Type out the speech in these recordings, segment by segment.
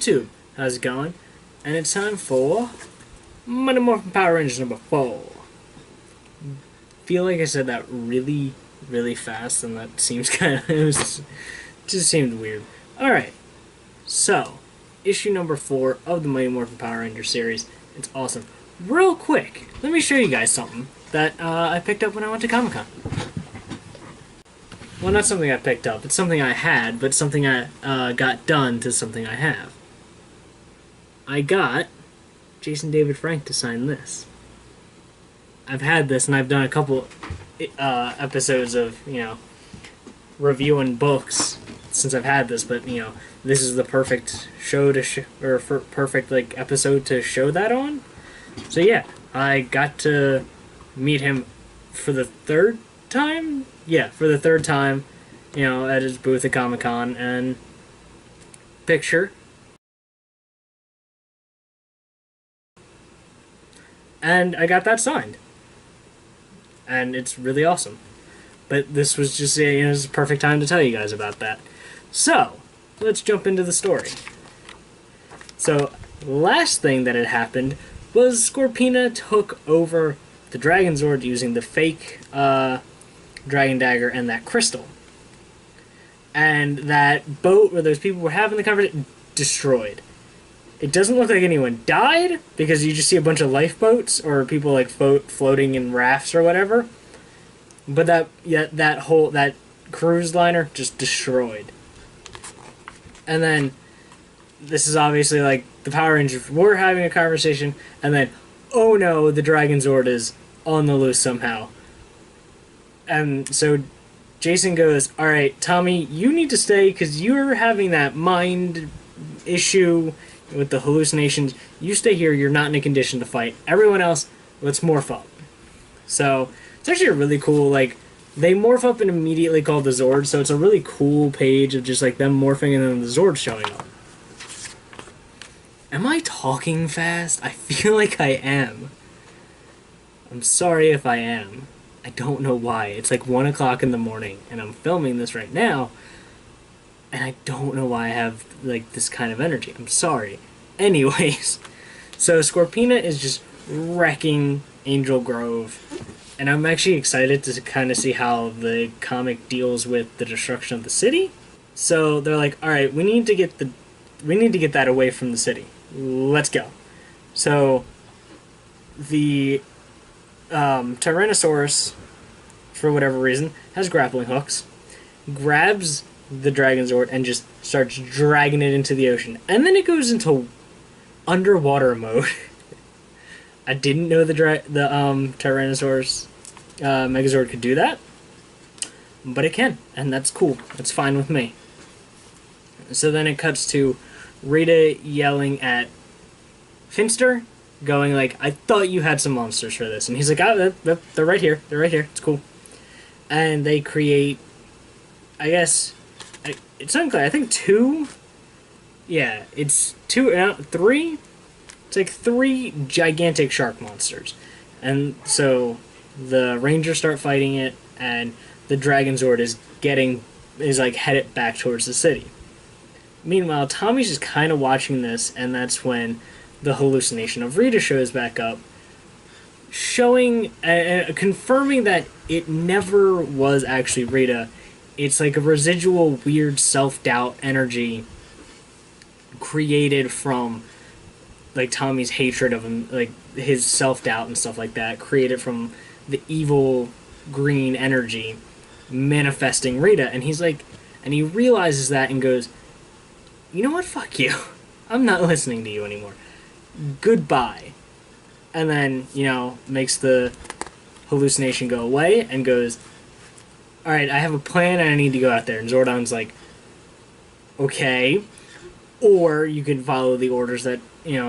YouTube? How's it going? And it's time for Mighty Morphin Power Rangers number 4. Feel like I said that really, really fast, and that seems just seemed weird. Alright, so, issue number 4 of the Mighty Morphin Power Rangers series. It's awesome. Real quick, let me show you guys something that I picked up when I went to Comic-Con. Well, not something I picked up. It's something I had, but something I got done to something I have. I got Jason David Frank to sign this. I've had this, and I've done a couple episodes of, reviewing books since I've had this, but, this is the perfect show to perfect, episode to show that on. So, yeah, I got to meet him for the third time? Yeah, for the third time, at his booth at Comic-Con, and picture. And I got that signed. And it's really awesome. But this was just a perfect time to tell you guys about that. So, let's jump into the story. So, last thing that had happened was Scorpina took over the Dragon Zord using the fake Dragon Dagger and that crystal. And that boat where those people were having the conversation destroyed. It doesn't look like anyone died, because you just see a bunch of lifeboats, or people floating in rafts or whatever. But that cruise liner just destroyed. And then, this is obviously the Power Rangers were having a conversation, and then, oh no, the Dragon Zord is on the loose somehow. And so Jason goes, alright, Tommy, you need to stay, because you're having that mind issue with the hallucinations. You stay here, you're not in a condition to fight. Everyone else, let's morph up. So, it's actually a really cool, they morph up and immediately call the Zord, so it's a really cool page of just, them morphing and then the Zord showing up. Am I talking fast? I feel like I am. I'm sorry if I am. I don't know why. It's 1 o'clock in the morning, and I'm filming this right now, and I don't know why I have, this kind of energy. I'm sorry. Anyways, so Scorpina is just wrecking Angel Grove, and I'm actually excited to kind of see how the comic deals with the destruction of the city. So they're like, alright, we need to get that away from the city. Let's go. So, the Tyrannosaurus, for whatever reason, has grappling hooks, grabs the Dragon Zord and just starts dragging it into the ocean. And then it goes into underwater mode. I didn't know the Tyrannosaurus Megazord could do that, but it can, and that's cool. That's fine with me. So then it cuts to Rita yelling at Finster, going I thought you had some monsters for this. And he's like, oh, they're right here. They're right here. It's cool. And they create, I guess, it's unclear. I think 2. Yeah, it's 2, 3. It's 3 gigantic shark monsters. And so the Rangers start fighting it, and the Dragon Zord is headed back towards the city. Meanwhile, Tommy's just kind of watching this, and that's when the hallucination of Rita shows back up, showing, confirming that it never was actually Rita. It's a residual weird self-doubt energy created from, Tommy's hatred of him, his self-doubt and stuff like that, created from the evil green energy manifesting Rita. And he's and he realizes that and goes, you know what, fuck you. I'm not listening to you anymore. Goodbye. And then, makes the hallucination go away and goes, alright, I have a plan and I need to go out there. And Zordon's okay. Or you can follow the orders that,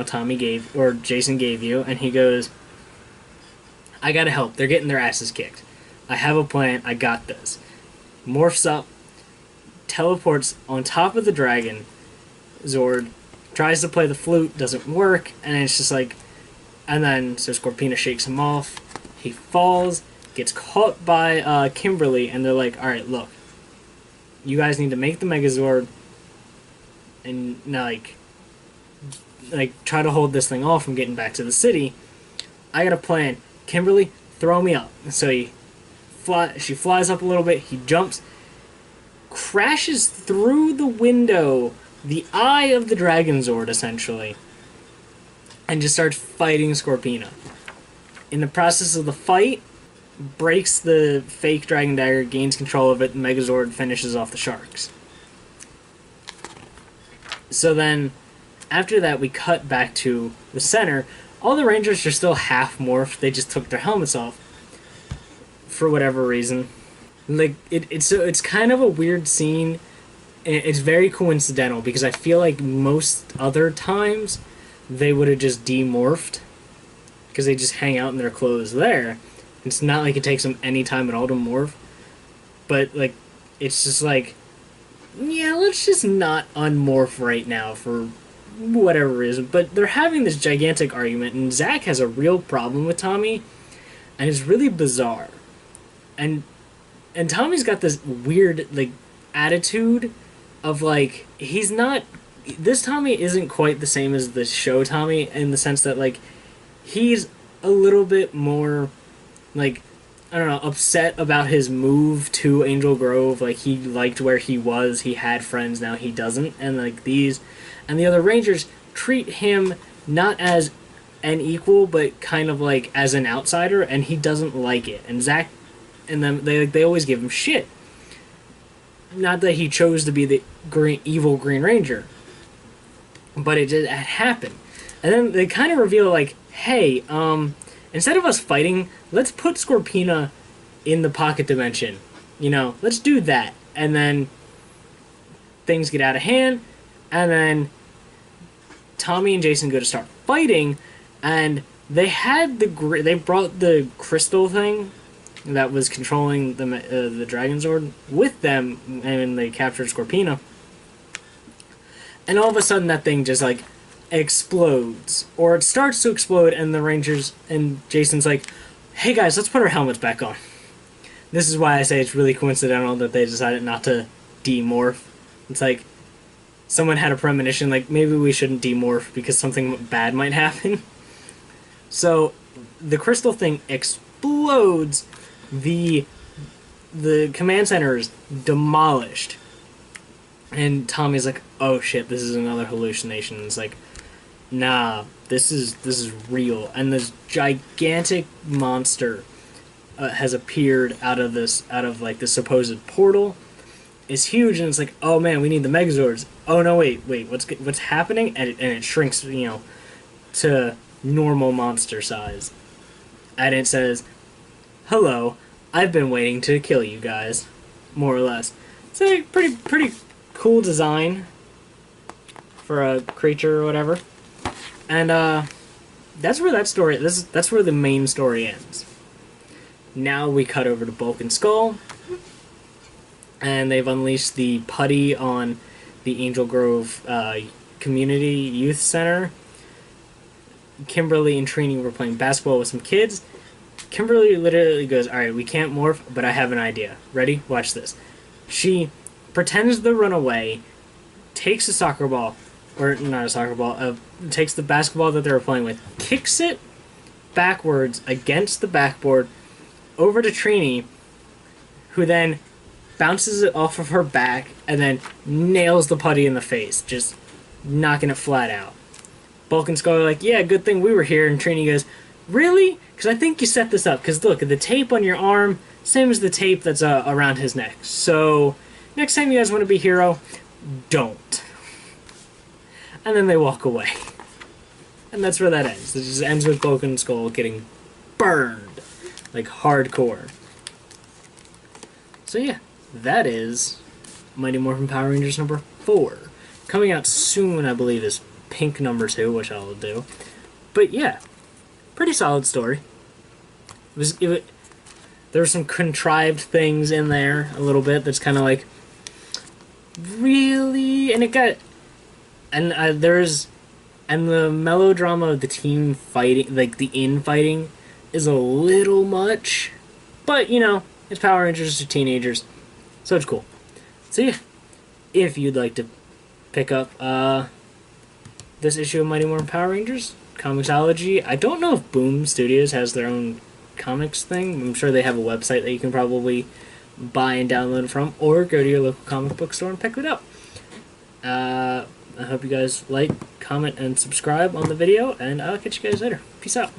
Tommy gave, or Jason gave you. And he goes, I gotta help. They're getting their asses kicked. I have a plan. I got this. Morphs up, teleports on top of the Dragon Zord, tries to play the flute, doesn't work, and it's just and then, so Scorpina shakes him off, he falls, gets caught by Kimberly, and they're alright, look, you guys need to make the Megazord, and like try to hold this thing off from getting back to the city. I got a plan. Kimberly, throw me up. So she flies up a little bit. He jumps, crashes through the window, the eye of the Dragon Zord, essentially, and just starts fighting Scorpina. In the process of the fight, breaks the fake Dragon Dagger, gains control of it, and Megazord finishes off the sharks. So then, after that, we cut back to the center. All the Rangers are still half morphed. They just took their helmets off for whatever reason. Like it's kind of a weird scene. It's very coincidental because I feel like most other times they would have just demorphed because they just hang out in their clothes there. It's not like it takes them any time at all to morph, but like it's just like, yeah, let's just not unmorph right now for whatever reason. But they're having this gigantic argument, and Zach has a real problem with Tommy, and it's really bizarre. And Tommy's got this weird like attitude of like he's not. This Tommy isn't quite the same as the show Tommy in the sense that like he's a little bit more like, I don't know, upset about his move to Angel Grove. Like he liked where he was, he had friends, now he doesn't, and like the other Rangers treat him not as an equal but kind of like as an outsider, and he doesn't like it. And Zach and them, they always give him shit. Not that he chose to be the evil Green Ranger, but it just happened. And then they kind of reveal like, hey, instead of us fighting, let's put Scorpina in the pocket dimension. You know, let's do that. And then things get out of hand, and then Tommy and Jason go to start fighting, and they brought the crystal thing that was controlling the Dragon Zord with them, and they captured Scorpina. And all of a sudden that thing just like explodes, or it starts to explode, and the Rangers and Jason's like, hey guys, let's put our helmets back on. This is why I say it's really coincidental that they decided not to demorph. It's like someone had a premonition like maybe we shouldn't demorph because something bad might happen. So the crystal thing explodes, the command center is demolished, and Tommy's like, oh shit, this is another hallucination. It's like, nah, this is real. And this gigantic monster has appeared out of like the supposed portal. It's huge, and it's like, oh man, we need the Megazords. Oh no, wait, what's happening? And it shrinks, you know, to normal monster size, and it says, hello, I've been waiting to kill you guys, more or less. It's a pretty cool design for a creature or whatever. And that's where that story. That's where the main story ends. Now we cut over to Bulk and Skull, and they've unleashed the putty on the Angel Grove Community Youth Center. Kimberly and Trini were playing basketball with some kids. Kimberly literally goes, alright, we can't morph, but I have an idea. Ready? Watch this. She pretends to run away, takes a soccer ball, or not a soccer ball, takes the basketball that they were playing with, kicks it backwards against the backboard over to Trini, who then bounces it off of her back and then nails the putty in the face, just knocking it flat out. Bulk and Skull are like, yeah, good thing we were here, and Trini goes, really? Because I think you set this up, because look, the tape on your arm, same as the tape that's around his neck. So, next time you guys want to be hero, don't. And then they walk away. And that's where that ends. It just ends with Bulk and Skull getting burned. Like, hardcore. So yeah, that is Mighty Morphin Power Rangers number 4. Coming out soon, I believe, is Pink number 2, which I'll do. But yeah, pretty solid story. There were some contrived things in there a little bit that's kind of like, really? And it got... And and the melodrama of the team fighting, like the infighting, is a little much. But, you know, it's Power Rangers to teenagers, so it's cool. So yeah, if you'd like to pick up this issue of Mighty Morphin Power Rangers. Comixology. I don't know if Boom Studios has their own comics thing. I'm sure they have a website that you can probably buy and download from, or go to your local comic book store and pick it up. I hope you guys like, comment, and subscribe on the video, and I'll catch you guys later. Peace out.